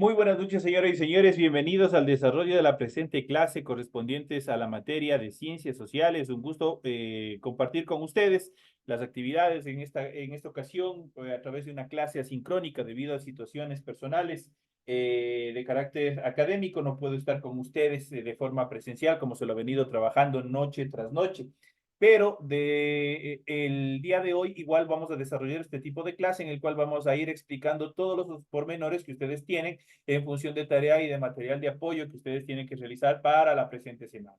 Muy buenas noches, señoras y señores. Bienvenidos al desarrollo de la presente clase correspondientes a la materia de ciencias sociales. Un gusto compartir con ustedes las actividades en esta ocasión a través de una clase asincrónica debido a situaciones personales de carácter académico. No puedo estar con ustedes de forma presencial como se lo he venido trabajando noche tras noche. Pero el día de hoy igual vamos a desarrollar este tipo de clase en el cual vamos a ir explicando todos los pormenores que ustedes tienen en función de tarea y de material de apoyo que ustedes tienen que realizar para la presente semana.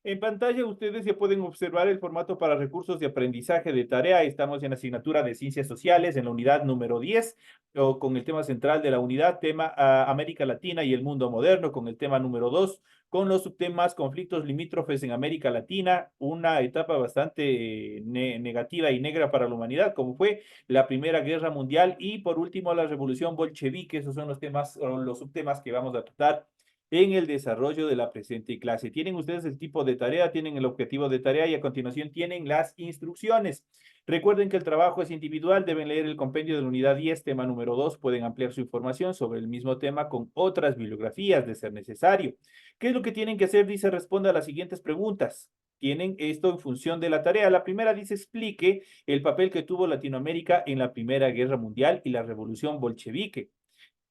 En pantalla ustedes ya pueden observar el formato para recursos de aprendizaje de tarea. Estamos en la asignatura de Ciencias Sociales, en la unidad número 10, o con el tema central de la unidad, tema América Latina y el mundo moderno, con el tema número 2, con los subtemas conflictos limítrofes en América Latina, una etapa bastante negativa y negra para la humanidad, como fue la Primera Guerra Mundial, y por último la Revolución Bolchevique. Esos son los temas o los subtemas que vamos a tratar en el desarrollo de la presente clase. Tienen ustedes el tipo de tarea, tienen el objetivo de tarea y a continuación tienen las instrucciones. Recuerden que el trabajo es individual, deben leer el compendio de la unidad 10, tema número 2, pueden ampliar su información sobre el mismo tema con otras bibliografías de ser necesario. ¿Qué es lo que tienen que hacer? Dice, responda a las siguientes preguntas. Tienen esto en función de la tarea. La primera dice, explique el papel que tuvo Latinoamérica en la Primera Guerra Mundial y la Revolución Bolchevique.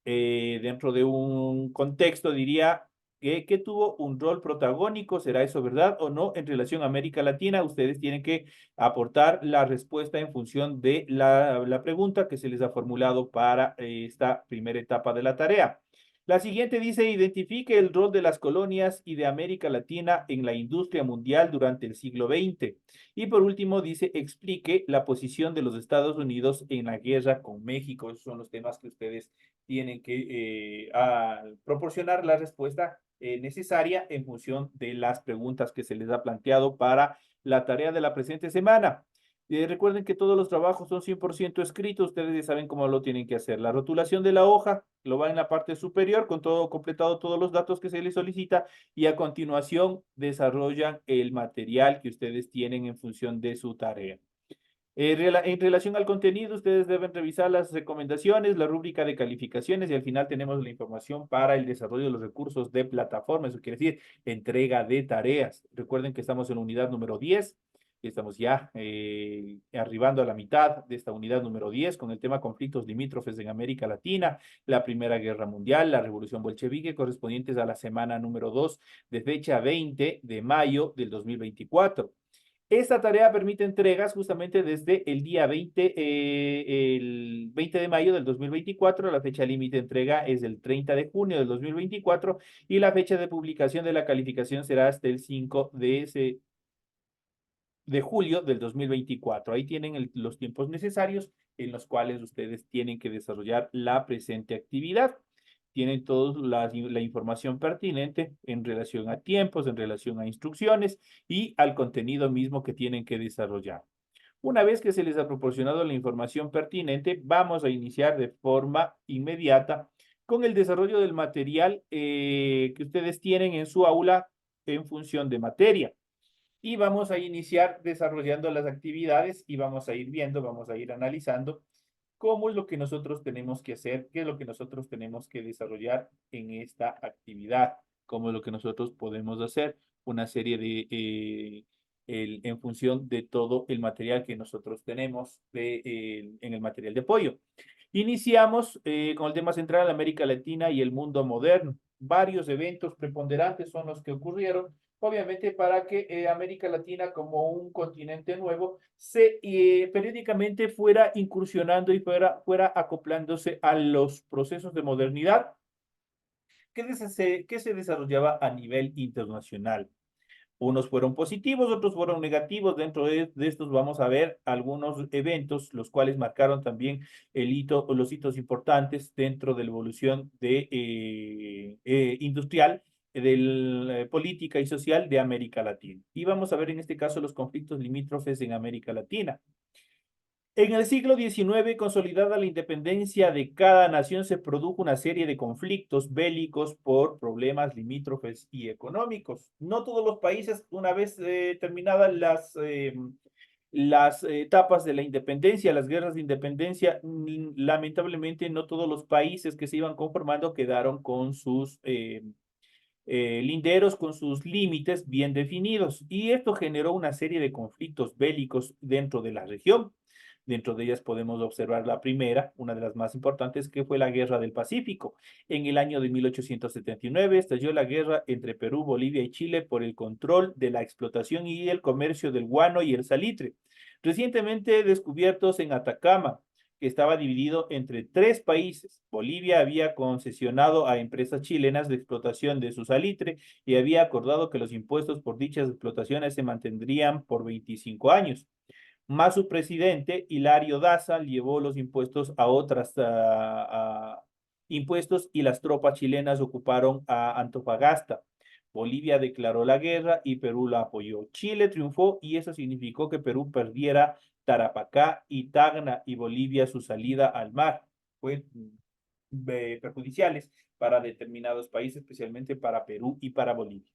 Dentro de un contexto, diría que tuvo un rol protagónico, ¿será eso verdad o no? En relación a América Latina, ustedes tienen que aportar la respuesta en función de la pregunta que se les ha formulado para esta primera etapa de la tarea. La siguiente dice, identifique el rol de las colonias y de América Latina en la industria mundial durante el siglo XX. Y por último, dice, explique la posición de los Estados Unidos en la guerra con México. Esos son los temas que ustedes tienen que proporcionar la respuesta necesaria en función de las preguntas que se les ha planteado para la tarea de la presente semana. Recuerden que todos los trabajos son 100% escritos, ustedes ya saben cómo lo tienen que hacer. La rotulación de la hoja lo va en la parte superior con todo completado, todos los datos que se les solicita, y a continuación desarrollan el material que ustedes tienen en función de su tarea. En relación al contenido, ustedes deben revisar las recomendaciones, la rúbrica de calificaciones y al final tenemos la información para el desarrollo de los recursos de plataforma. Eso quiere decir entrega de tareas. Recuerden que estamos en la unidad número 10 y estamos ya arribando a la mitad de esta unidad número 10 con el tema conflictos limítrofes en América Latina, la Primera Guerra Mundial, la Revolución Bolchevique, correspondientes a la semana número 2 de fecha 20 de mayo del 2024. Esta tarea permite entregas justamente desde el día 20, el 20 de mayo del 2024. La fecha límite de entrega es el 30 de junio del 2024 y la fecha de publicación de la calificación será hasta el 5 de julio del 2024. Ahí tienen los tiempos necesarios en los cuales ustedes tienen que desarrollar la presente actividad. Tienen toda la información pertinente en relación a tiempos, en relación a instrucciones y al contenido mismo que tienen que desarrollar. Una vez que se les ha proporcionado la información pertinente, vamos a iniciar de forma inmediata con el desarrollo del material que ustedes tienen en su aula en función de materia. Y vamos a iniciar desarrollando las actividades y vamos a ir viendo, vamos a ir analizando cómo es lo que nosotros tenemos que hacer, qué es lo que nosotros tenemos que desarrollar en esta actividad, cómo es lo que nosotros podemos hacer, una serie de, en función de todo el material que nosotros tenemos en el material de apoyo. Iniciamos con el tema central, América Latina y el mundo moderno. Varios eventos preponderantes son los que ocurrieron, obviamente para que América Latina como un continente nuevo se periódicamente fuera incursionando y fuera acoplándose a los procesos de modernidad que se desarrollaba a nivel internacional. Unos fueron positivos, otros fueron negativos. Dentro de estos vamos a ver algunos eventos, los cuales marcaron también el hito, los hitos importantes dentro de la evolución industrial, de la política y social de América Latina. Y vamos a ver en este caso los conflictos limítrofes en América Latina. En el siglo XIX, consolidada la independencia de cada nación, se produjo una serie de conflictos bélicos por problemas limítrofes y económicos. No todos los países, una vez terminadas las etapas de la independencia, las guerras de independencia, lamentablemente no todos los países que se iban conformando quedaron con sus linderos, con sus límites bien definidos. Y esto generó una serie de conflictos bélicos dentro de la región. Dentro de ellas podemos observar la primera, una de las más importantes, que fue la Guerra del Pacífico. En el año de 1879 estalló la guerra entre Perú, Bolivia y Chile por el control de la explotación y el comercio del guano y el salitre, recientemente descubiertos en Atacama, que estaba dividido entre tres países. Bolivia había concesionado a empresas chilenas de explotación de su salitre y había acordado que los impuestos por dichas explotaciones se mantendrían por 25 años. Más su presidente, Hilario Daza, llevó los impuestos a otras impuestos y las tropas chilenas ocuparon a Antofagasta. Bolivia declaró la guerra y Perú la apoyó. Chile triunfó y eso significó que Perú perdiera Tarapacá y Tacna y Bolivia su salida al mar. Fue perjudiciales para determinados países, especialmente para Perú y para Bolivia.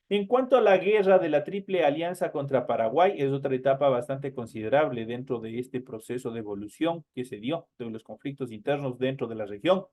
En cuanto a la guerra de la Triple Alianza contra Paraguay, es otra etapa bastante considerable dentro de este proceso de evolución que se dio de los conflictos internos dentro de la región.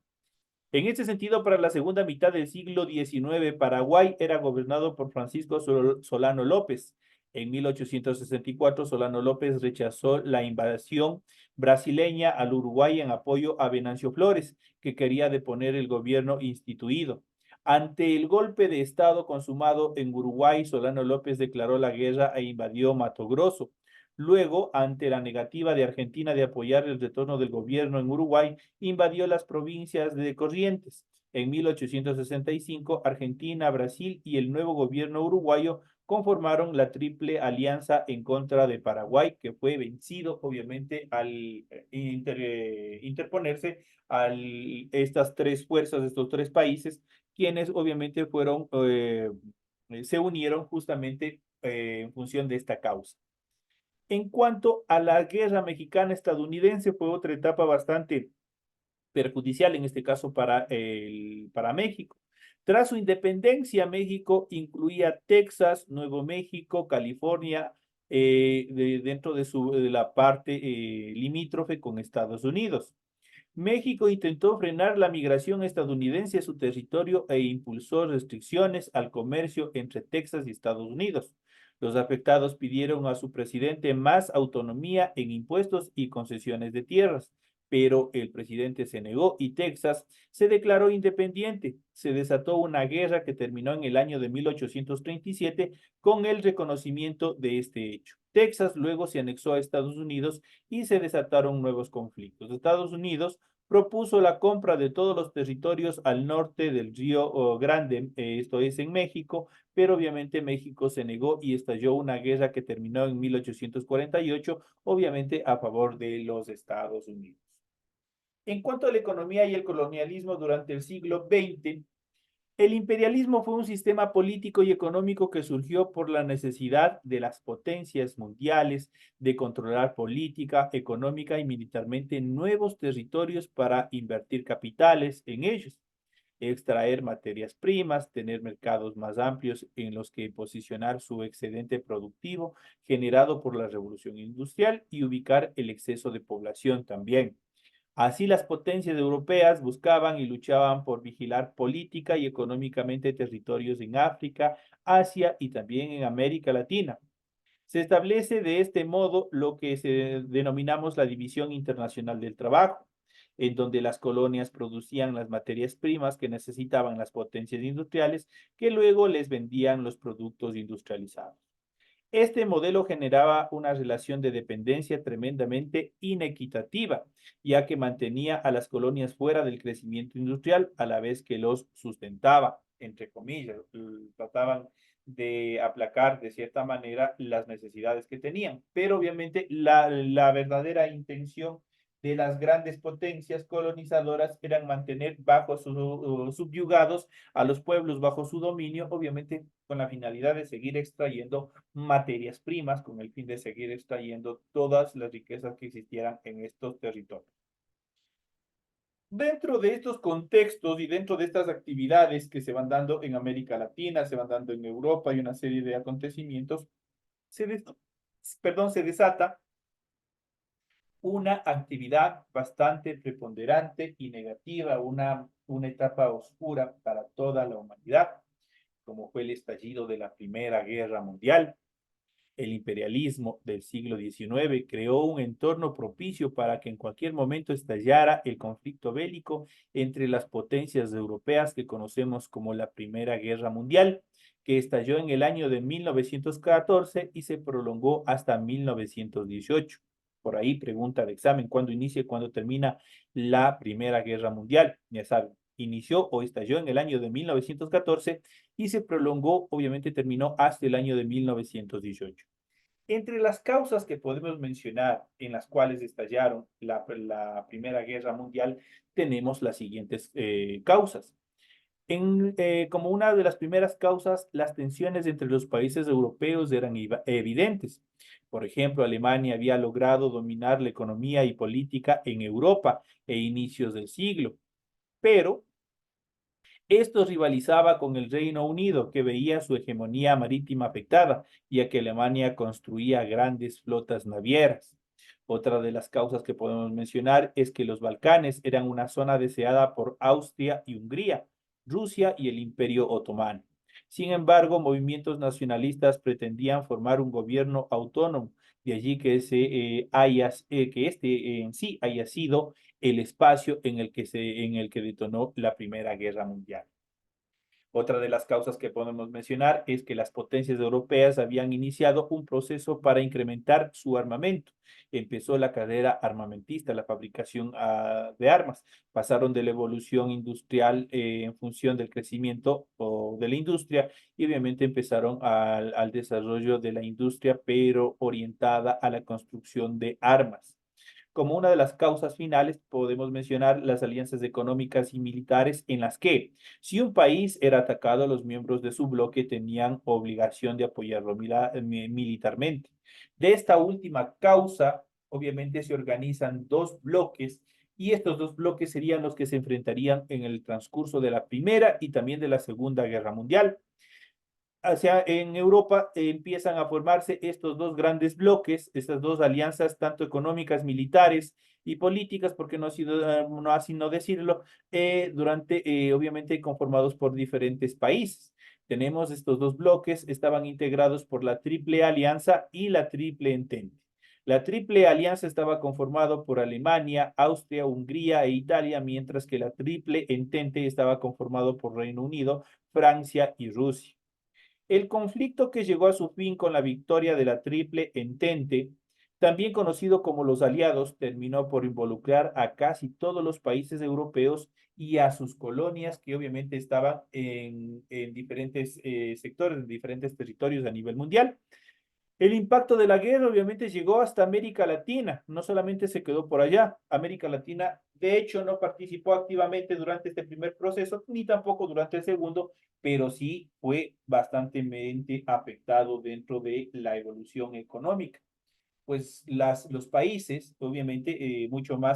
En este sentido, para la segunda mitad del siglo XIX, Paraguay era gobernado por Francisco Solano López. En 1864, Solano López rechazó la invasión brasileña al Uruguay en apoyo a Venancio Flores, que quería deponer el gobierno instituido. Ante el golpe de Estado consumado en Uruguay, Solano López declaró la guerra e invadió Mato Grosso. Luego, ante la negativa de Argentina de apoyar el retorno del gobierno en Uruguay, invadió las provincias de Corrientes. En 1865, Argentina, Brasil y el nuevo gobierno uruguayo conformaron la Triple Alianza en contra de Paraguay, que fue vencido obviamente al interponerse a estas tres fuerzas de estos tres países, quienes obviamente fueron, se unieron justamente en función de esta causa. En cuanto a la guerra mexicana estadounidense, fue otra etapa bastante perjudicial, en este caso para México. Tras su independencia, México incluía Texas, Nuevo México, California, dentro de la parte limítrofe con Estados Unidos. México intentó frenar la migración estadounidense a su territorio e impulsó restricciones al comercio entre Texas y Estados Unidos. Los afectados pidieron a su presidente más autonomía en impuestos y concesiones de tierras, pero el presidente se negó y Texas se declaró independiente. Se desató una guerra que terminó en el año de 1837 con el reconocimiento de este hecho. Texas luego se anexó a Estados Unidos y se desataron nuevos conflictos. Estados Unidos propuso la compra de todos los territorios al norte del Río Grande, esto es en México, pero obviamente México se negó y estalló una guerra que terminó en 1848, obviamente a favor de los Estados Unidos. En cuanto a la economía y el colonialismo durante el siglo XX, el imperialismo fue un sistema político y económico que surgió por la necesidad de las potencias mundiales de controlar política, económica y militarmente nuevos territorios para invertir capitales en ellos, extraer materias primas, tener mercados más amplios en los que posicionar su excedente productivo generado por la revolución industrial y ubicar el exceso de población también. Así las potencias europeas buscaban y luchaban por vigilar política y económicamente territorios en África, Asia y también en América Latina. Se establece de este modo lo que se denominamos la División Internacional del Trabajo, en donde las colonias producían las materias primas que necesitaban las potencias industriales, que luego les vendían los productos industrializados. Este modelo generaba una relación de dependencia tremendamente inequitativa, ya que mantenía a las colonias fuera del crecimiento industrial a la vez que los sustentaba, entre comillas, trataban de aplacar de cierta manera las necesidades que tenían. Pero obviamente la verdadera intención de las grandes potencias colonizadoras eran mantener bajo subyugados a los pueblos bajo su dominio, obviamente con la finalidad de seguir extrayendo materias primas, con el fin de seguir extrayendo todas las riquezas que existieran en estos territorios. Dentro de estos contextos y dentro de estas actividades que se van dando en América Latina, se van dando en Europa y una serie de acontecimientos, se, perdón, se desata una actividad bastante preponderante y negativa, una etapa oscura para toda la humanidad, como fue el estallido de la Primera Guerra Mundial. El imperialismo del siglo XIX creó un entorno propicio para que en cualquier momento estallara el conflicto bélico entre las potencias europeas que conocemos como la Primera Guerra Mundial, que estalló en el año de 1914 y se prolongó hasta 1918. Por ahí pregunta de examen, ¿cuándo inicia y cuándo termina la Primera Guerra Mundial? Ya saben, inició o estalló en el año de 1914 y se prolongó, obviamente terminó hasta el año de 1918. Entre las causas que podemos mencionar en las cuales estallaron la Primera Guerra Mundial, tenemos las siguientes causas. Como una de las primeras causas, las tensiones entre los países europeos eran evidentes. Por ejemplo, Alemania había logrado dominar la economía y política en Europa e inicios del siglo, pero esto rivalizaba con el Reino Unido, que veía su hegemonía marítima afectada, ya que Alemania construía grandes flotas navieras. Otra de las causas que podemos mencionar es que los Balcanes eran una zona deseada por Austria y Hungría, Rusia y el Imperio Otomano. Sin embargo, movimientos nacionalistas pretendían formar un gobierno autónomo, de allí que este en sí haya sido el espacio en el que detonó la Primera Guerra Mundial. Otra de las causas que podemos mencionar es que las potencias europeas habían iniciado un proceso para incrementar su armamento. Empezó la carrera armamentista, la fabricación de armas. Pasaron de la evolución industrial en función del crecimiento de la industria y obviamente empezaron al desarrollo de la industria, pero orientada a la construcción de armas. Como una de las causas finales podemos mencionar las alianzas económicas y militares en las que, si un país era atacado, los miembros de su bloque tenían obligación de apoyarlo militarmente. De esta última causa, obviamente se organizan dos bloques y estos dos bloques serían los que se enfrentarían en el transcurso de la Primera y también de la Segunda Guerra Mundial. Hacia en Europa empiezan a formarse estos dos grandes bloques, estas dos alianzas, tanto económicas, militares y políticas, porque no ha sido, no así no decirlo, obviamente conformados por diferentes países. Tenemos estos dos bloques, estaban integrados por la Triple Alianza y la Triple Entente. La Triple Alianza estaba conformado por Alemania, Austria, Hungría e Italia, mientras que la Triple Entente estaba conformado por Reino Unido, Francia y Rusia. El conflicto que llegó a su fin con la victoria de la Triple Entente, también conocido como los Aliados, terminó por involucrar a casi todos los países europeos y a sus colonias que obviamente estaban en diferentes sectores, en diferentes territorios a nivel mundial. El impacto de la guerra obviamente llegó hasta América Latina, no solamente se quedó por allá. América Latina, de hecho, no participó activamente durante este primer proceso, ni tampoco durante el segundo, pero sí fue bastante afectado dentro de la evolución económica. Pues los países, obviamente,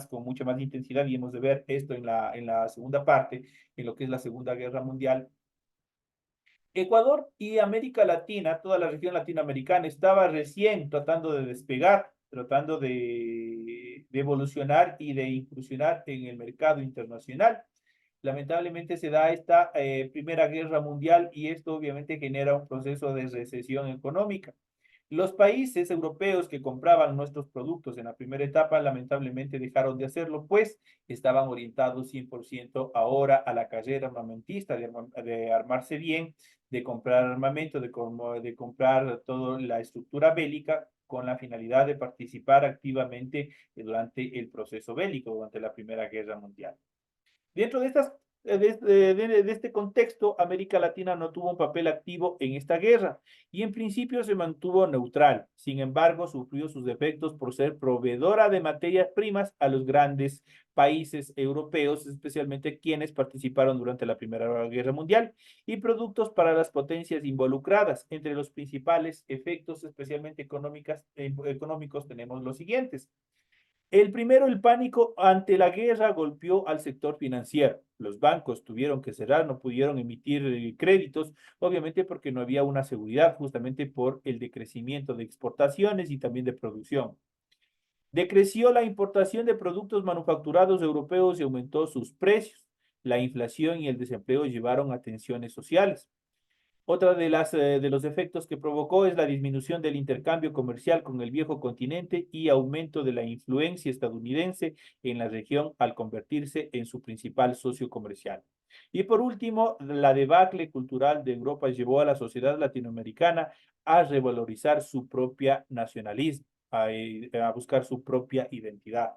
con mucha más intensidad, y hemos de ver esto en la segunda parte, en lo que es la Segunda Guerra Mundial. Ecuador y América Latina, toda la región latinoamericana, estaba recién tratando de despegar, tratando de evolucionar y de incursionar en el mercado internacional. Lamentablemente se da esta Primera Guerra Mundial y esto obviamente genera un proceso de recesión económica. Los países europeos que compraban nuestros productos en la primera etapa lamentablemente dejaron de hacerlo, pues estaban orientados 100% ahora a la carrera armamentista, de armarse bien, de comprar armamento, de comprar toda la estructura bélica con la finalidad de participar activamente durante el proceso bélico, durante la Primera Guerra Mundial. Dentro de este contexto, América Latina no tuvo un papel activo en esta guerra y en principio se mantuvo neutral. Sin embargo, sufrió sus defectos por ser proveedora de materias primas a los grandes países europeos, especialmente quienes participaron durante la Primera Guerra Mundial, y productos para las potencias involucradas. Entre los principales efectos, especialmente económicos, tenemos los siguientes. El primero, el pánico ante la guerra golpeó al sector financiero. Los bancos tuvieron que cerrar, no pudieron emitir créditos, obviamente porque no había una seguridad, justamente por el decrecimiento de exportaciones y también de producción. Decreció la importación de productos manufacturados europeos y aumentó sus precios. La inflación y el desempleo llevaron a tensiones sociales. Otra de los efectos que provocó es la disminución del intercambio comercial con el viejo continente y aumento de la influencia estadounidense en la región al convertirse en su principal socio comercial. Y por último, la debacle cultural de Europa llevó a la sociedad latinoamericana a revalorizar su propia nacionalismo, a buscar su propia identidad.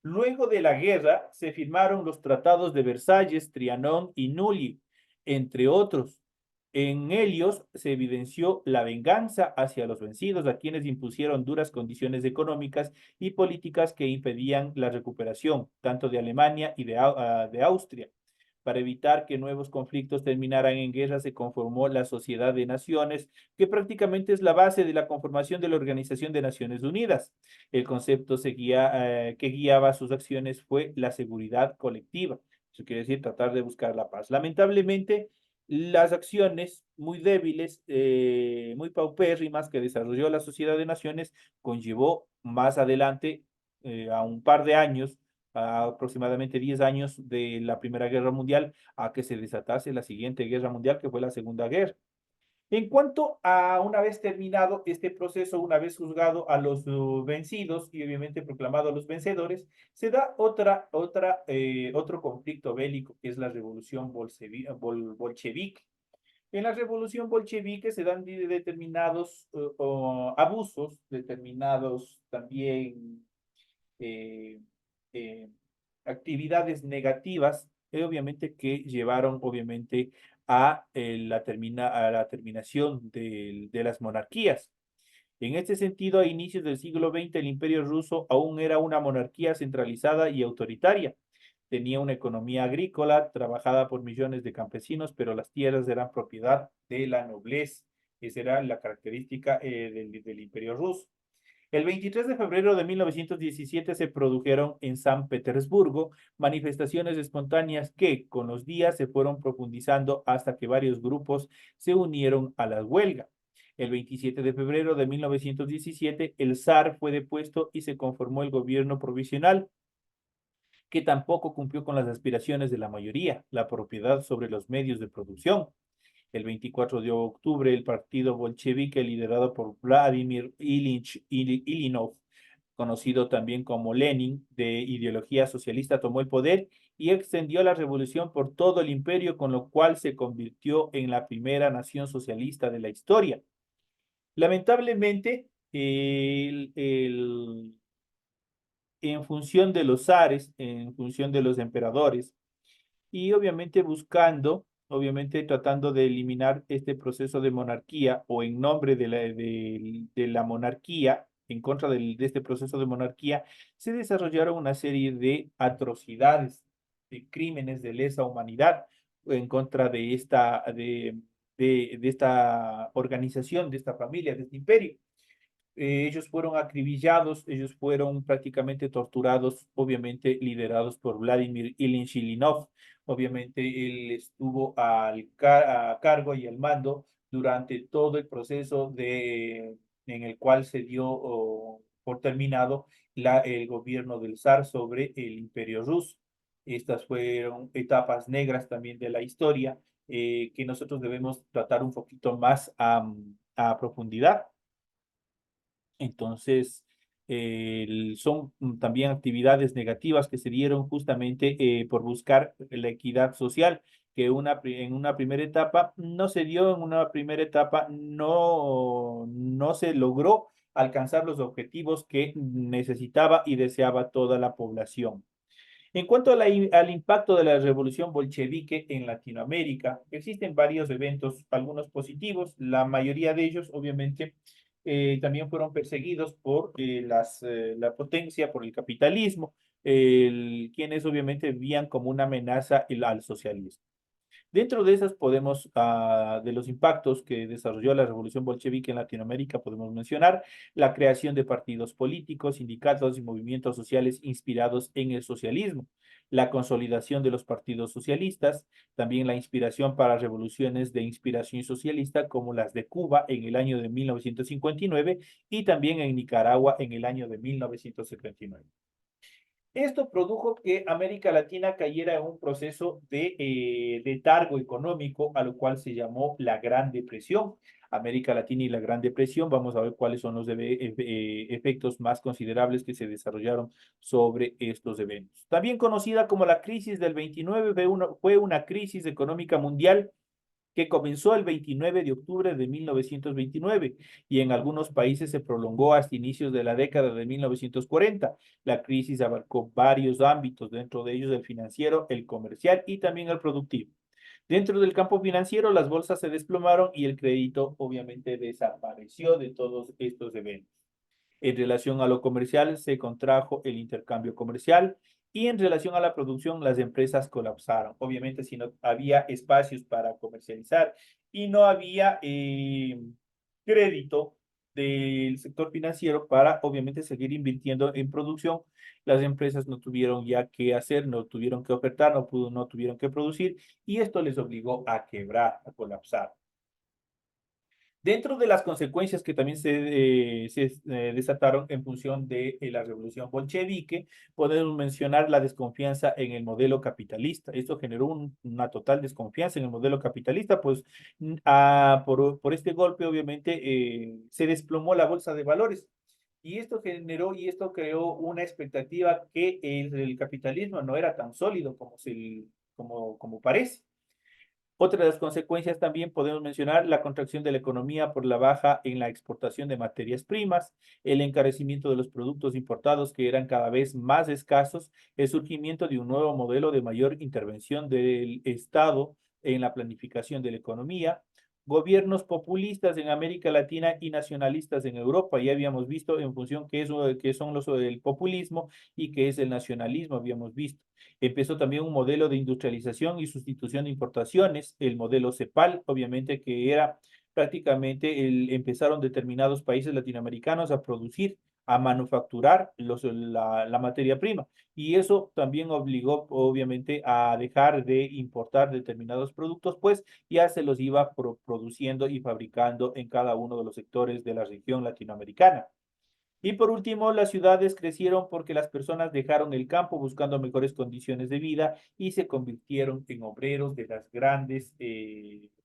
Luego de la guerra se firmaron los tratados de Versalles, Trianón y Nulli, entre otros. En ellos se evidenció la venganza hacia los vencidos, a quienes impusieron duras condiciones económicas y políticas que impedían la recuperación, tanto de Alemania y de Austria. Para evitar que nuevos conflictos terminaran en guerra, se conformó la Sociedad de Naciones, que prácticamente es la base de la conformación de la Organización de Naciones Unidas. El concepto que guiaba sus acciones fue la seguridad colectiva. Eso quiere decir tratar de buscar la paz. Lamentablemente, las acciones muy débiles, muy paupérrimas que desarrolló la Sociedad de Naciones conllevó más adelante, a un par de años, a aproximadamente 10 años de la Primera Guerra Mundial, a que se desatase la siguiente guerra mundial, que fue la Segunda Guerra. En cuanto a una vez terminado este proceso, una vez juzgado a los vencidos y obviamente proclamado a los vencedores, se da otro conflicto bélico, que es la revolución bolchevique. En la revolución bolchevique se dan determinados abusos, determinados también eh, eh, actividades negativas, obviamente que llevaron obviamente a la terminación de las monarquías. En este sentido, a inicios del siglo XX, el Imperio ruso aún era una monarquía centralizada y autoritaria. Tenía una economía agrícola trabajada por millones de campesinos, pero las tierras eran propiedad de la nobleza. Esa era la característica del Imperio ruso. El 23 de febrero de 1917 se produjeron en San Petersburgo manifestaciones espontáneas que con los días se fueron profundizando hasta que varios grupos se unieron a la huelga. El 27 de febrero de 1917 el zar fue depuesto y se conformó el gobierno provisional, que tampoco cumplió con las aspiraciones de la mayoría, la propiedad sobre los medios de producción. El 24 de octubre, el partido bolchevique, liderado por Vladimir Ilich Ilinov, conocido también como Lenin, de ideología socialista, tomó el poder y extendió la revolución por todo el imperio, con lo cual se convirtió en la primera nación socialista de la historia. Lamentablemente, en función de los zares, en función de los emperadores, y obviamente buscando, obviamente tratando de eliminar este proceso de monarquía o en nombre de la monarquía, en contra de este proceso de monarquía, se desarrollaron una serie de atrocidades, de crímenes de lesa humanidad en contra de esta organización, de esta familia, de este imperio. Ellos fueron acribillados, ellos fueron prácticamente torturados, obviamente liderados por Vladimir Ilyich Ilinov. Obviamente él estuvo a cargo y al mando durante todo el proceso en el cual se dio por terminado el gobierno del zar sobre el imperio ruso. Estas fueron etapas negras también de la historia, que nosotros debemos tratar un poquito más a profundidad. Entonces, son también actividades negativas que se dieron justamente por buscar la equidad social, que en una primera etapa no se dio, en una primera etapa no se logró alcanzar los objetivos que necesitaba y deseaba toda la población. En cuanto a al impacto de la revolución bolchevique en Latinoamérica, existen varios eventos, algunos positivos, la mayoría de ellos obviamente también fueron perseguidos por la potencia, por el capitalismo, quienes obviamente veían como una amenaza al socialismo. Dentro de esas podemos, de los impactos que desarrolló la revolución bolchevique en Latinoamérica, podemos mencionar la creación de partidos políticos, sindicatos y movimientos sociales inspirados en el socialismo, la consolidación de los partidos socialistas, también la inspiración para revoluciones de inspiración socialista como las de Cuba en el año de 1959 y también en Nicaragua en el año de 1979. Esto produjo que América Latina cayera en un proceso de letargo económico, a lo cual se llamó la Gran Depresión. América Latina y la Gran Depresión, vamos a ver cuáles son los efectos más considerables que se desarrollaron sobre estos eventos. También conocida como la crisis del 29, fue una crisis económica mundial que comenzó el 29 de octubre de 1929 y en algunos países se prolongó hasta inicios de la década de 1940. La crisis abarcó varios ámbitos, dentro de ellos el financiero, el comercial y también el productivo. Dentro del campo financiero, las bolsas se desplomaron y el crédito obviamente desapareció de todos estos eventos. En relación a lo comercial, se contrajo el intercambio comercial y en relación a la producción, las empresas colapsaron. Obviamente, si no había espacios para comercializar y no había crédito del sector financiero para, obviamente, seguir invirtiendo en producción, las empresas no tuvieron ya qué hacer, no tuvieron que ofertar, no tuvieron que producir y esto les obligó a quebrar, a colapsar. Dentro de las consecuencias que también se desataron en función de la revolución bolchevique, podemos mencionar la desconfianza en el modelo capitalista. Esto generó una total desconfianza en el modelo capitalista, pues por este golpe obviamente se desplomó la bolsa de valores. Y esto generó y esto creó una expectativa que el capitalismo no era tan sólido como parece. Otra de las consecuencias también podemos mencionar la contracción de la economía por la baja en la exportación de materias primas, el encarecimiento de los productos importados que eran cada vez más escasos, el surgimiento de un nuevo modelo de mayor intervención del Estado en la planificación de la economía, gobiernos populistas en América Latina y nacionalistas en Europa. Ya habíamos visto en función qué son los del populismo y qué es el nacionalismo, habíamos visto. Empezó también un modelo de industrialización y sustitución de importaciones, el modelo CEPAL, obviamente que era prácticamente empezaron determinados países latinoamericanos a producir, a manufacturar la materia prima. Y eso también obligó, obviamente, a dejar de importar determinados productos, pues ya se los iba produciendo y fabricando en cada uno de los sectores de la región latinoamericana. Y por último, las ciudades crecieron porque las personas dejaron el campo buscando mejores condiciones de vida y se convirtieron en obreros de las grandes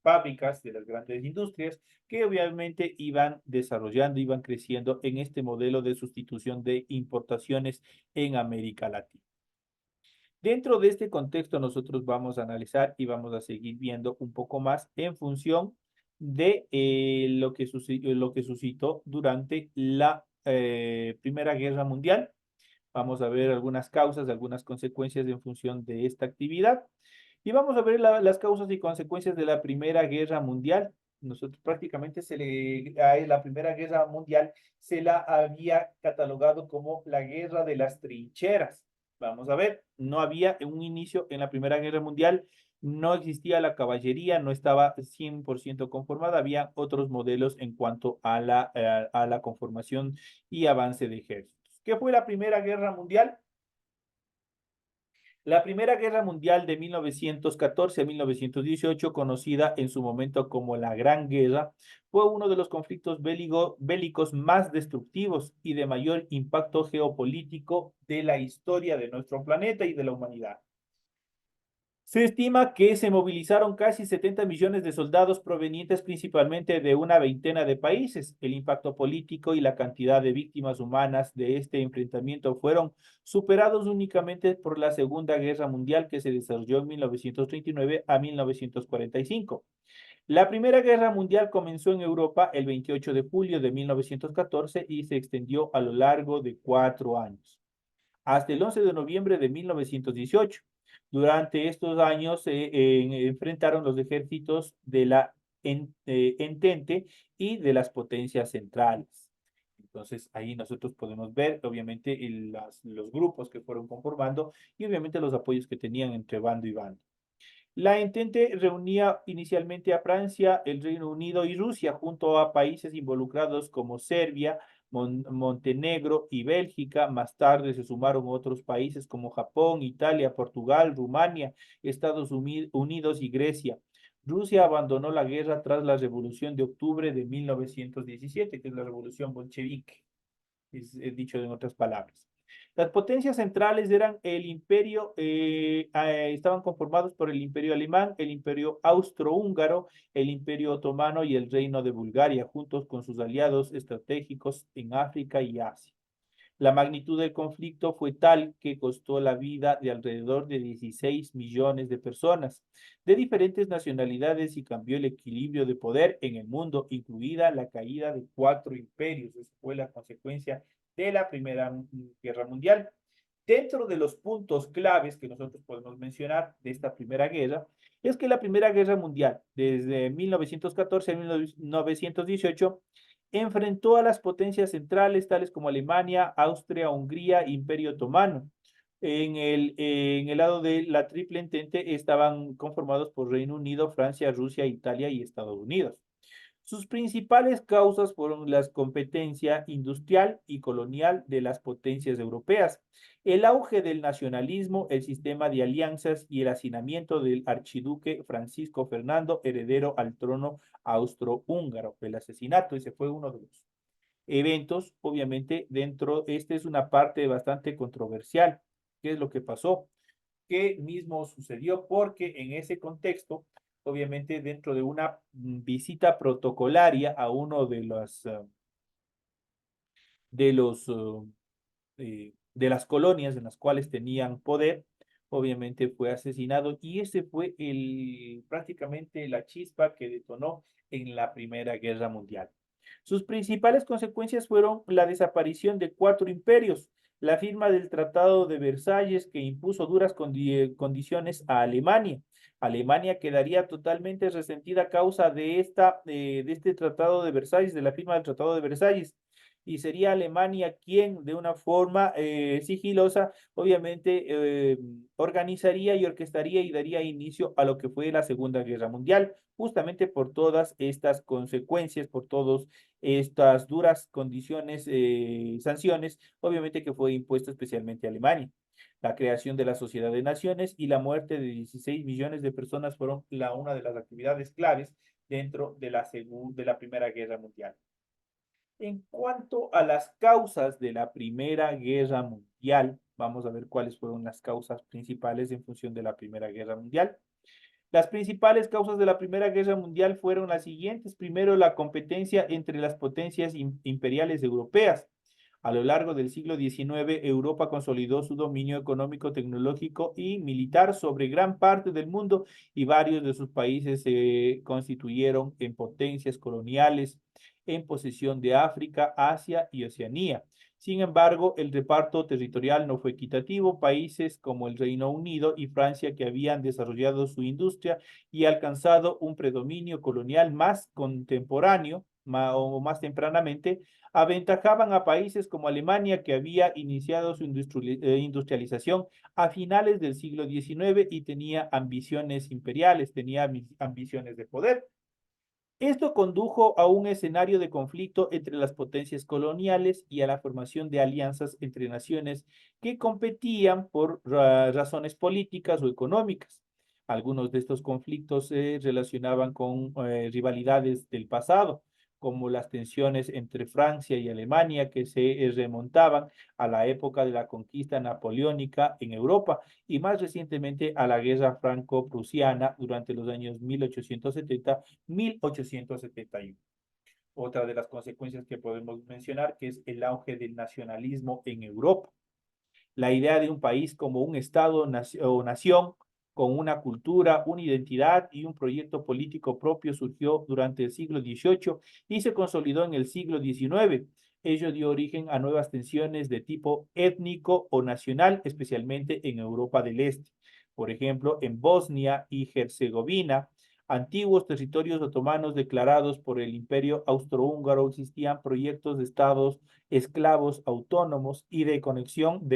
fábricas, de las grandes industrias, que obviamente iban desarrollando, iban creciendo en este modelo de sustitución de importaciones en América Latina. Dentro de este contexto, nosotros vamos a analizar y vamos a seguir viendo un poco más en función de lo que suscitó durante la Primera Guerra Mundial. Vamos a ver algunas causas, algunas consecuencias en función de esta actividad. Y vamos a ver las causas y consecuencias de la Primera Guerra Mundial. Nosotros prácticamente a la Primera Guerra Mundial se la había catalogado como la guerra de las trincheras. Vamos a ver, no había un inicio en la Primera Guerra Mundial, no existía la caballería, no estaba 100% conformada, había otros modelos en cuanto a la conformación y avance de ejércitos. ¿Qué fue la Primera Guerra Mundial? La Primera Guerra Mundial de 1914 a 1918, conocida en su momento como la Gran Guerra, fue uno de los conflictos bélicos más destructivos y de mayor impacto geopolítico de la historia de nuestro planeta y de la humanidad. Se estima que se movilizaron casi 70 millones de soldados provenientes principalmente de una veintena de países. El impacto político y la cantidad de víctimas humanas de este enfrentamiento fueron superados únicamente por la Segunda Guerra Mundial que se desarrolló en 1939 a 1945. La Primera Guerra Mundial comenzó en Europa el 28 de julio de 1914 y se extendió a lo largo de 4 años hasta el 11 de noviembre de 1918. Durante estos años se enfrentaron los ejércitos de la Entente y de las potencias centrales. Entonces ahí nosotros podemos ver obviamente los grupos que fueron conformando y obviamente los apoyos que tenían entre bando y bando. La Entente reunía inicialmente a Francia, el Reino Unido y Rusia, junto a países involucrados como Serbia, Montenegro y Bélgica. Más tarde se sumaron otros países como Japón, Italia, Portugal, Rumania, Estados Unidos y Grecia. Rusia abandonó la guerra tras la Revolución de Octubre de 1917, que es la Revolución bolchevique, es dicho en otras palabras. Las potencias centrales eran el imperio, estaban conformados por el imperio alemán, el imperio austrohúngaro, el imperio otomano y el reino de Bulgaria, juntos con sus aliados estratégicos en África y Asia. La magnitud del conflicto fue tal que costó la vida de alrededor de 16 millones de personas de diferentes nacionalidades y cambió el equilibrio de poder en el mundo, incluida la caída de 4 imperios. Esa fue la consecuencia de la Primera Guerra Mundial. Dentro de los puntos claves que nosotros podemos mencionar de esta Primera Guerra, es que la Primera Guerra Mundial, desde 1914 a 1918, enfrentó a las potencias centrales tales como Alemania, Austria, Hungría, Imperio Otomano. En el lado de la Triple Entente estaban conformados por Reino Unido, Francia, Rusia, Italia y Estados Unidos. Sus principales causas fueron la competencia industrial y colonial de las potencias europeas, el auge del nacionalismo, el sistema de alianzas y el hacinamiento del archiduque Francisco Fernando, heredero al trono austrohúngaro. El asesinato, ese fue uno de los eventos, obviamente, esta es una parte bastante controversial. ¿Qué es lo que pasó? ¿Qué mismo sucedió? Porque en ese contexto, obviamente, dentro de una visita protocolaria a uno de los de las colonias en las cuales tenían poder, obviamente fue asesinado y ese fue prácticamente la chispa que detonó en la Primera Guerra Mundial. Sus principales consecuencias fueron la desaparición de 4 imperios, la firma del Tratado de Versalles que impuso duras condiciones a Alemania. Alemania quedaría totalmente resentida a causa de este Tratado de Versalles, de la firma del Tratado de Versalles, y sería Alemania quien de una forma sigilosa, obviamente, organizaría y orquestaría y daría inicio a lo que fue la Segunda Guerra Mundial, justamente por todas estas consecuencias, por todas estas duras condiciones, sanciones, obviamente que fue impuesto especialmente a Alemania. La creación de la Sociedad de Naciones y la muerte de 16 millones de personas fueron una de las actividades claves dentro de la Primera Guerra Mundial. En cuanto a las causas de la Primera Guerra Mundial, vamos a ver cuáles fueron las causas principales en función de la Primera Guerra Mundial. Las principales causas de la Primera Guerra Mundial fueron las siguientes. Primero, la competencia entre las potencias imperiales europeas. A lo largo del siglo XIX, Europa consolidó su dominio económico, tecnológico y militar sobre gran parte del mundo y varios de sus países se constituyeron en potencias coloniales en posesión de África, Asia y Oceanía. Sin embargo, el reparto territorial no fue equitativo. Países como el Reino Unido y Francia, que habían desarrollado su industria y alcanzado un predominio colonial más contemporáneo o más tempranamente, aventajaban a países como Alemania, que había iniciado su industrialización a finales del siglo XIX y tenía ambiciones imperiales, tenía ambiciones de poder. Esto condujo a un escenario de conflicto entre las potencias coloniales y a la formación de alianzas entre naciones que competían por razones políticas o económicas. Algunos de estos conflictos se relacionaban con rivalidades del pasado, como las tensiones entre Francia y Alemania que se remontaban a la época de la conquista napoleónica en Europa y más recientemente a la guerra franco-prusiana durante los años 1870-1871. Otra de las consecuencias que podemos mencionar que es el auge del nacionalismo en Europa. La idea de un país como un estado o nación con una cultura, una identidad y un proyecto político propio surgió durante el siglo XVIII y se consolidó en el siglo XIX. Ello dio origen a nuevas tensiones de tipo étnico o nacional, especialmente en Europa del Este. Por ejemplo, en Bosnia y Herzegovina, antiguos territorios otomanos declarados por el Imperio Austrohúngaro, existían proyectos de estados esclavos autónomos y de conexión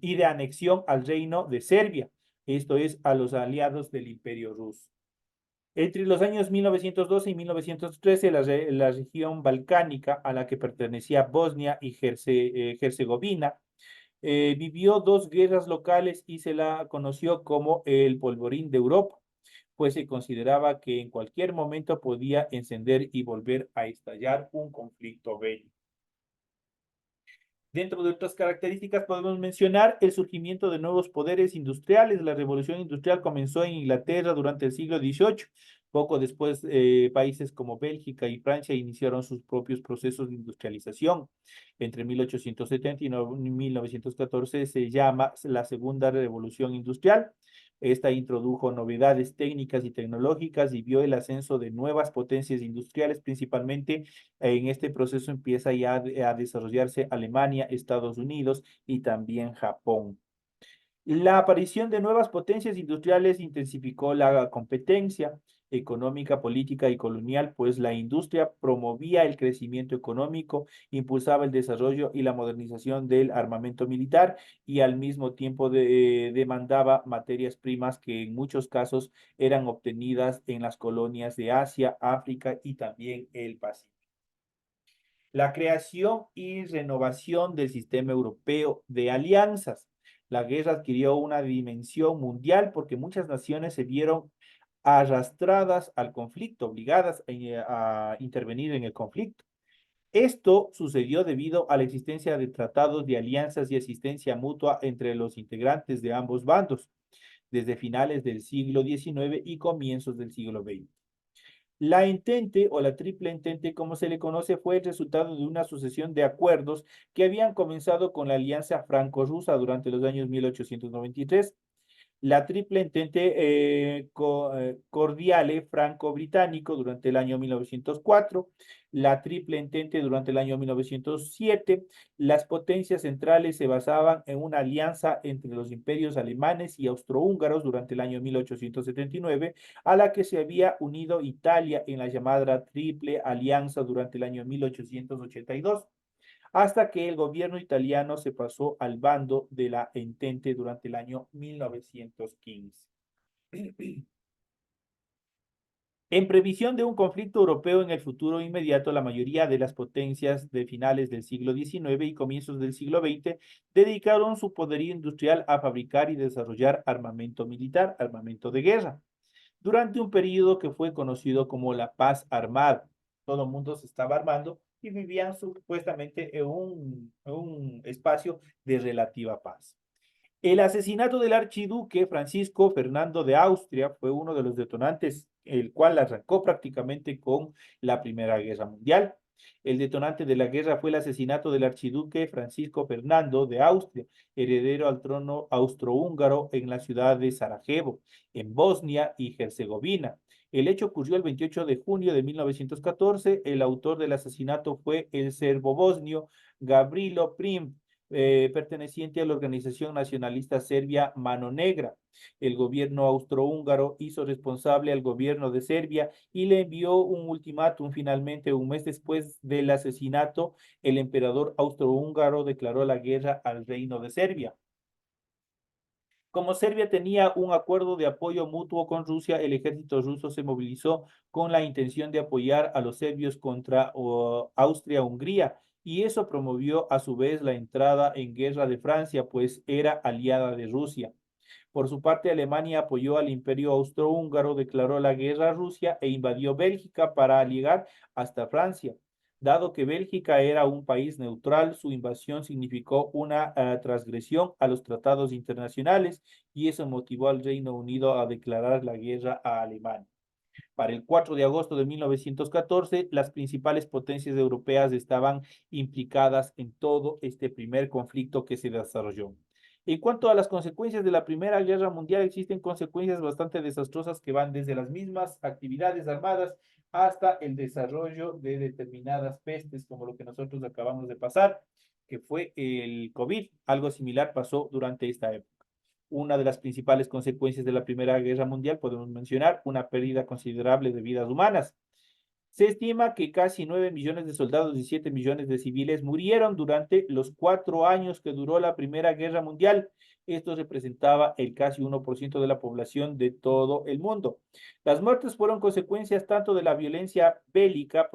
y de anexión al reino de Serbia. esto es, a los aliados del Imperio Ruso. Entre los años 1912 y 1913, la región balcánica a la que pertenecía Bosnia y Herzegovina vivió dos guerras locales y se la conoció como el polvorín de Europa, pues se consideraba que en cualquier momento podía encender y volver a estallar un conflicto bélico. Dentro de otras características podemos mencionar el surgimiento de nuevos poderes industriales. La revolución industrial comenzó en Inglaterra durante el siglo XVIII. Poco después, países como Bélgica y Francia iniciaron sus propios procesos de industrialización. Entre 1870 y 1914 se llama la Segunda Revolución Industrial. Esta introdujo novedades técnicas y tecnológicas y vio el ascenso de nuevas potencias industriales, principalmente en este proceso empieza ya a desarrollarse Alemania, Estados Unidos y también Japón. La aparición de nuevas potencias industriales intensificó la competencia económica, política y colonial, pues la industria promovía el crecimiento económico, impulsaba el desarrollo y la modernización del armamento militar y al mismo tiempo demandaba materias primas que en muchos casos eran obtenidas en las colonias de Asia, África y también el Pacífico. La creación y renovación del sistema europeo de alianzas. La guerra adquirió una dimensión mundial porque muchas naciones se vieron arrastradas al conflicto, obligadas a intervenir en el conflicto. Esto sucedió debido a la existencia de tratados de alianzas y asistencia mutua entre los integrantes de ambos bandos, desde finales del siglo XIX y comienzos del siglo XX. La entente o la triple entente, como se le conoce, fue el resultado de una sucesión de acuerdos que habían comenzado con la Alianza Franco-Rusa durante los años 1893. La triple entente cordiale franco-británico durante el año 1904, la triple entente durante el año 1907. Las potencias centrales se basaban en una alianza entre los imperios alemanes y austrohúngaros durante el año 1879, a la que se había unido Italia en la llamada Triple Alianza durante el año 1882, hasta que el gobierno italiano se pasó al bando de la Entente durante el año 1915. En previsión de un conflicto europeo en el futuro inmediato, la mayoría de las potencias de finales del siglo XIX y comienzos del siglo XX dedicaron su poderío industrial a fabricar y desarrollar armamento militar, armamento de guerra, durante un periodo que fue conocido como la paz armada. Todo el mundo se estaba armando y vivían supuestamente en un espacio de relativa paz. El asesinato del archiduque Francisco Fernando de Austria fue uno de los detonantes, el cual arrancó prácticamente con la Primera Guerra Mundial. El detonante de la guerra fue el asesinato del archiduque Francisco Fernando de Austria, heredero al trono austrohúngaro en la ciudad de Sarajevo, en Bosnia y Herzegovina. El hecho ocurrió el 28 de junio de 1914. El autor del asesinato fue el serbo-bosnio Gavrilo Prim, perteneciente a la organización nacionalista serbia Mano Negra. El gobierno austrohúngaro hizo responsable al gobierno de Serbia y le envió un ultimátum. Finalmente, un mes después del asesinato, el emperador austrohúngaro declaró la guerra al reino de Serbia. Como Serbia tenía un acuerdo de apoyo mutuo con Rusia, el ejército ruso se movilizó con la intención de apoyar a los serbios contra Austria-Hungría, y eso promovió a su vez la entrada en guerra de Francia, pues era aliada de Rusia. Por su parte, Alemania apoyó al Imperio Austrohúngaro, declaró la guerra a Rusia e invadió Bélgica para llegar hasta Francia. Dado que Bélgica era un país neutral, su invasión significó una transgresión a los tratados internacionales y eso motivó al Reino Unido a declarar la guerra a Alemania. Para el 4 de agosto de 1914, las principales potencias europeas estaban implicadas en todo este primer conflicto que se desarrolló. En cuanto a las consecuencias de la Primera Guerra Mundial, existen consecuencias bastante desastrosas que van desde las mismas actividades armadas hasta el desarrollo de determinadas pestes, como lo que nosotros acabamos de pasar, que fue el COVID. Algo similar pasó durante esta época. Una de las principales consecuencias de la Primera Guerra Mundial, podemos mencionar, una pérdida considerable de vidas humanas. Se estima que casi 9 millones de soldados y 7 millones de civiles murieron durante los 4 años que duró la Primera Guerra Mundial. Esto representaba el casi 1% de la población de todo el mundo. Las muertes fueron consecuencias tanto de la violencia bélica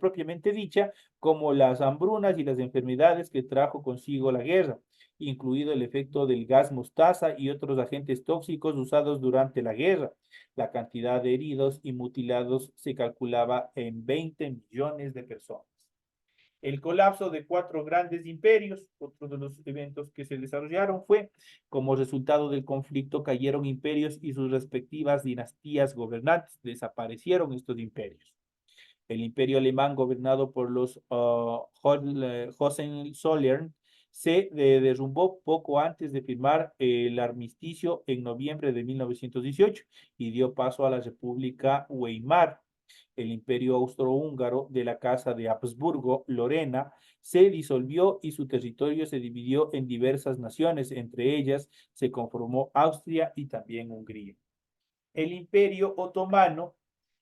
propiamente dicha, como las hambrunas y las enfermedades que trajo consigo la guerra, incluido el efecto del gas mostaza y otros agentes tóxicos usados durante la guerra. La cantidad de heridos y mutilados se calculaba en 20 millones de personas. El colapso de cuatro grandes imperios, otro de los eventos que se desarrollaron fue, como resultado del conflicto, cayeron imperios y sus respectivas dinastías gobernantes, desaparecieron estos imperios. El imperio alemán, gobernado por los Hohenzollern, se derrumbó poco antes de firmar el armisticio en noviembre de 1918 y dio paso a la República Weimar. El imperio austrohúngaro de la Casa de Habsburgo-Lorena se disolvió y su territorio se dividió en diversas naciones, entre ellas se conformó Austria y también Hungría. El imperio otomano,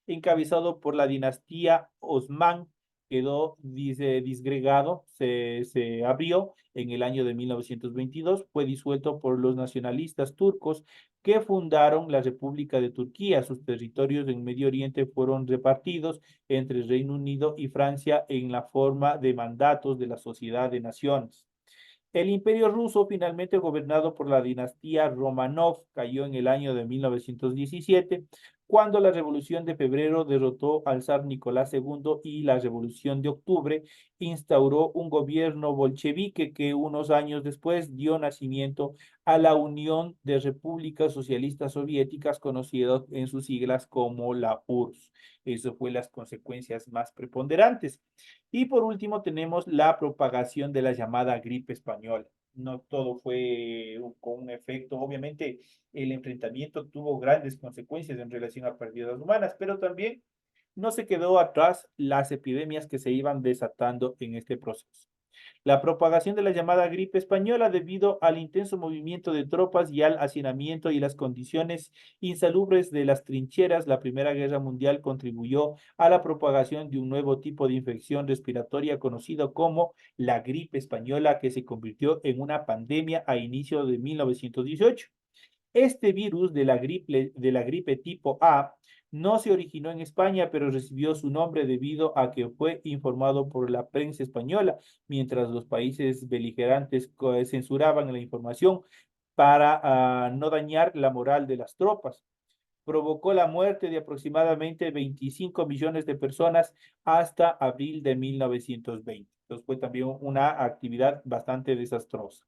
encabezado por la dinastía Osman, quedó disgregado, se abrió en el año de 1922, fue disuelto por los nacionalistas turcos que fundaron la República de Turquía. Sus territorios en Medio Oriente fueron repartidos entre Reino Unido y Francia en la forma de mandatos de la Sociedad de Naciones. El Imperio Ruso, finalmente gobernado por la dinastía Romanov, cayó en el año de 1917, cuando la Revolución de Febrero derrotó al zar Nicolás II y la Revolución de Octubre instauró un gobierno bolchevique que unos años después dio nacimiento a la Unión de Repúblicas Socialistas Soviéticas, conocida en sus siglas como la URSS. Eso fue las consecuencias más preponderantes. Y por último tenemos la propagación de la llamada gripe española. No todo fue con un efecto, obviamente el enfrentamiento tuvo grandes consecuencias en relación a pérdidas humanas, pero también no se quedó atrás las epidemias que se iban desatando en este proceso. La propagación de la llamada gripe española debido al intenso movimiento de tropas y al hacinamiento y las condiciones insalubres de las trincheras, la Primera Guerra Mundial contribuyó a la propagación de un nuevo tipo de infección respiratoria conocido como la gripe española, que se convirtió en una pandemia a inicio de 1918. Este virus de la gripe tipo A no se originó en España, pero recibió su nombre debido a que fue informado por la prensa española, mientras los países beligerantes censuraban la información para no dañar la moral de las tropas. Provocó la muerte de aproximadamente 25 millones de personas hasta abril de 1920. Entonces fue también una actividad bastante desastrosa.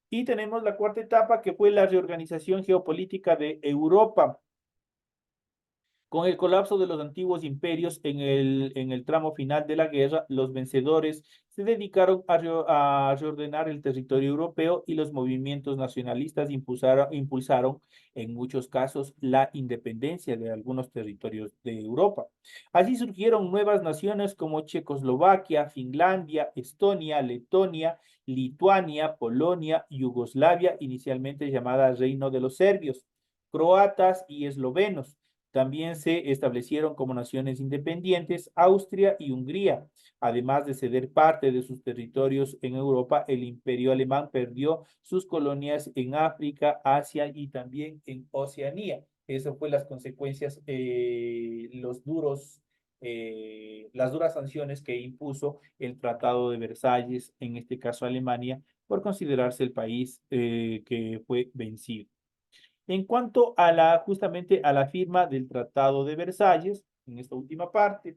Y tenemos la cuarta etapa, que fue la reorganización geopolítica de Europa. Con el colapso de los antiguos imperios en el tramo final de la guerra, los vencedores se dedicaron a reordenar el territorio europeo y los movimientos nacionalistas impulsaron en muchos casos la independencia de algunos territorios de Europa. Así surgieron nuevas naciones como Checoslovaquia, Finlandia, Estonia, Letonia, Lituania, Polonia, Yugoslavia, inicialmente llamada Reino de los Serbios, croatas y eslovenos. También se establecieron como naciones independientes Austria y Hungría. Además de ceder parte de sus territorios en Europa, el Imperio Alemán perdió sus colonias en África, Asia y también en Oceanía. Eso fue las consecuencias, las duras sanciones que impuso el Tratado de Versalles, en este caso Alemania, por considerarse el país que fue vencido. En cuanto a justamente a la firma del Tratado de Versalles, en esta última parte,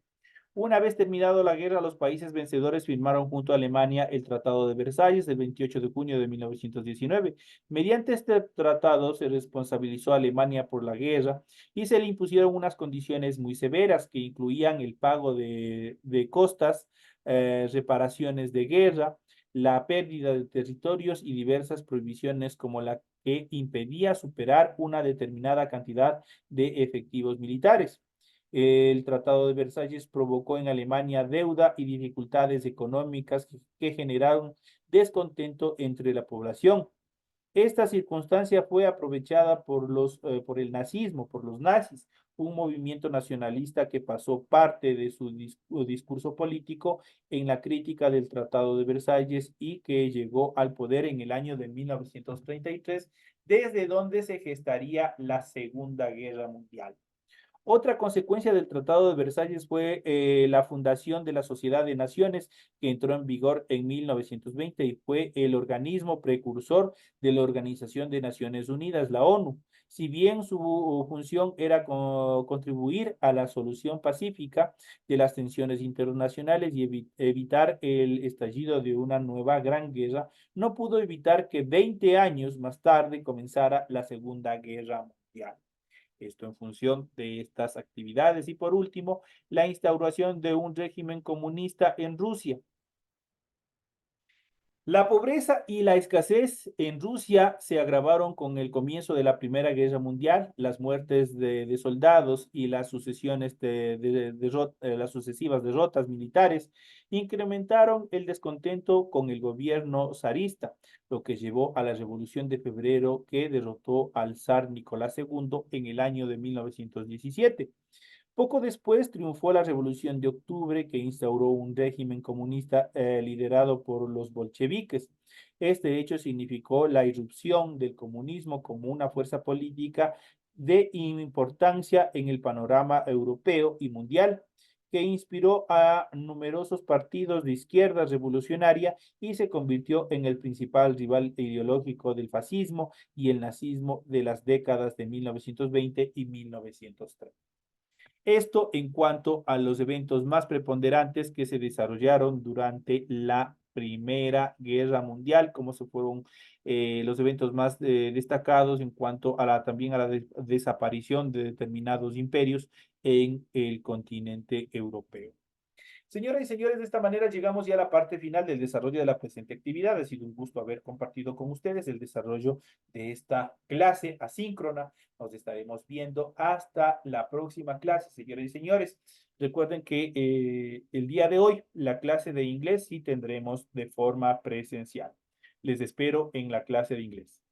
una vez terminado la guerra, los países vencedores firmaron junto a Alemania el Tratado de Versalles el 28 de junio de 1919. Mediante este tratado se responsabilizó a Alemania por la guerra y se le impusieron unas condiciones muy severas que incluían el pago de costas, reparaciones de guerra, la pérdida de territorios y diversas prohibiciones como la que impedía superar una determinada cantidad de efectivos militares. El Tratado de Versalles provocó en Alemania deuda y dificultades económicas que generaron descontento entre la población. Esta circunstancia fue aprovechada por el nazismo, por los nazis, un movimiento nacionalista que pasó parte de su discurso político en la crítica del Tratado de Versalles y que llegó al poder en el año de 1933, desde donde se gestaría la Segunda Guerra Mundial. Otra consecuencia del Tratado de Versalles fue la fundación de la Sociedad de Naciones, que entró en vigor en 1920 y fue el organismo precursor de la Organización de Naciones Unidas, la ONU. Si bien su función era contribuir a la solución pacífica de las tensiones internacionales y evitar el estallido de una nueva gran guerra, no pudo evitar que 20 años más tarde comenzara la Segunda Guerra Mundial. Esto en función de estas actividades. Y por último, la instauración de un régimen comunista en Rusia. La pobreza y la escasez en Rusia se agravaron con el comienzo de la Primera Guerra Mundial, las muertes de soldados y las sucesiones las sucesivas derrotas militares incrementaron el descontento con el gobierno zarista, lo que llevó a la Revolución de Febrero que derrotó al zar Nicolás II en el año de 1917. Poco después triunfó la Revolución de Octubre, que instauró un régimen comunista liderado por los bolcheviques. Este hecho significó la irrupción del comunismo como una fuerza política de importancia en el panorama europeo y mundial, que inspiró a numerosos partidos de izquierda revolucionaria y se convirtió en el principal rival ideológico del fascismo y el nazismo de las décadas de 1920 y 1930. Esto en cuanto a los eventos más preponderantes que se desarrollaron durante la Primera Guerra Mundial, como se fueron los eventos más destacados en cuanto a también a la desaparición de determinados imperios en el continente europeo. Señoras y señores, de esta manera llegamos ya a la parte final del desarrollo de la presente actividad. Ha sido un gusto haber compartido con ustedes el desarrollo de esta clase asíncrona. Nos estaremos viendo hasta la próxima clase, señoras y señores. Recuerden que el día de hoy la clase de inglés sí tendremos de forma presencial. Les espero en la clase de inglés.